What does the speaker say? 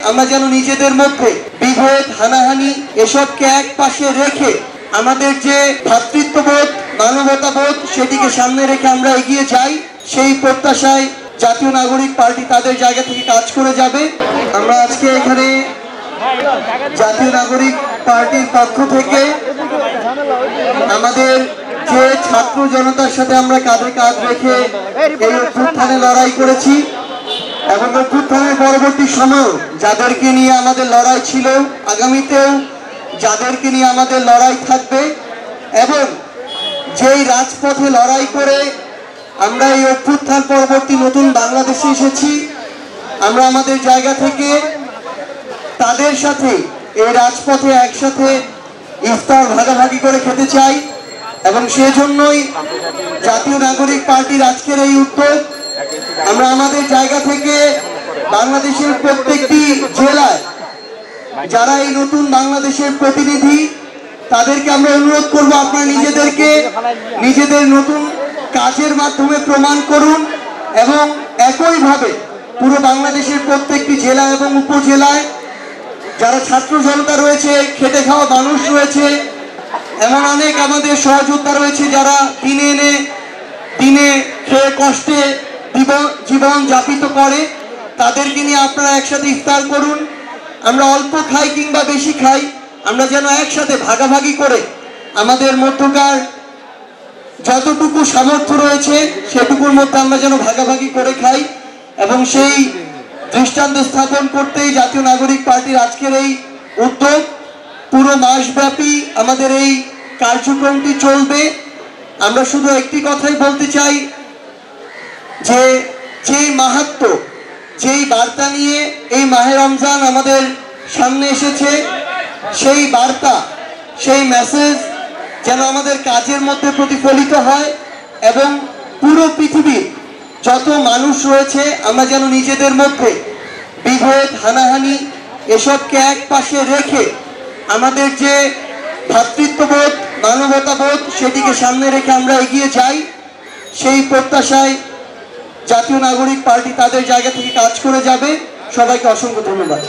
আমরা যেন নিজেদের মধ্যে বিভেদ হানাহানি এসবকে এক পাশে রেখে আমাদের যে ভ্রাতৃত্ববোধ মানবতাবোধ সেটিকে সামনে রেখে আমরা এগিয়ে যাই, সেই প্রত্যাশায় জাতীয় নাগরিক পার্টি তাদের জায়গা থেকে কাজ করে যাবে। আমরা আজকে এখানে জাতীয় নাগরিক পার্টির পক্ষ থেকে আমাদের যে ছাত্র জনতার সাথে আমরা কাঁধে কাঁধ রেখে এই অভ্যুত্থানে লড়াই করেছি এবং অভ্যুত্থানের পরবর্তী সময় যাদেরকে নিয়ে আমাদের লড়াই ছিল, আগামীতেও যাদেরকে নিয়ে আমাদের লড়াই থাকবে, এবং যেই রাজপথে লড়াই করে আমরা এই অভ্যুত্থান পরবর্তী নতুন বাংলাদেশে এসেছি, আমরা আমাদের জায়গা থেকে তাদের সাথে এই রাজপথে একসাথে ইফতার ভাগাভাগি করে খেতে চাই এবং সেজন্যই জাতীয় নাগরিক পার্টির আজকের এই উদ্যোগ। আমরা আমাদের জায়গা থেকে বাংলাদেশের প্রত্যেকটি জেলায় যারা এই নতুন বাংলাদেশের প্রতিনিধি তাদেরকে আমরা অনুরোধ করব, আপনারা নিজেদেরকে নিজেদের নতুন কাজের মাধ্যমে প্রমাণ করুন এবং একইভাবে পুরো বাংলাদেশের প্রত্যেকটি জেলা এবং উপজেলায় যারা ছাত্র জনতা রয়েছে, খেটে খাওয়া মানুষ রয়েছে, এমন অনেক আমাদের সহযোদ্ধা রয়েছে যারা দিনে খেয়ে কষ্টে জীবন যাপিত করে, তাদেরকে নিয়ে আপনারা একসাথে ইফতার করুন। আমরা অল্প খাই কিংবা বেশি খাই, আমরা যেন একসাথে ভাগাভাগি করে আমাদের মধ্যকার যতটুকু সামর্থ্য রয়েছে সেটুকুর মধ্যে আমরা যেন ভাগাভাগি করে খাই এবং সেই দৃষ্টান্ত স্থাপন করতেই জাতীয় নাগরিক পার্টির আজকের এই উদ্যোগ। পুরো মাসব্যাপী আমাদের এই কার্যক্রমটি চলবে। আমরা শুধু একটি কথাই বলতে চাই যে যেই মাহাত্ম্য, যেই বার্তা নিয়ে এই মাহে রমজান আমাদের সামনে এসেছে, সেই বার্তা, সেই মেসেজ যেন আমাদের কাজের মধ্যে প্রতিফলিত হয় এবং পুরো পৃথিবীর যত মানুষ রয়েছে আমরা যেন নিজেদের মধ্যে বিভেদ হানাহানি এসবকে এক পাশে রেখে আমাদের যে ভ্রাতৃত্ববোধ মানবতাবোধ সেটিকে সামনে রেখে আমরা এগিয়ে যাই, সেই প্রত্যাশায় জাতীয় নাগরিক পার্টি তাদের জায়গা থেকে কাজ করে যাবে। সবাইকে অসংখ্য ধন্যবাদ।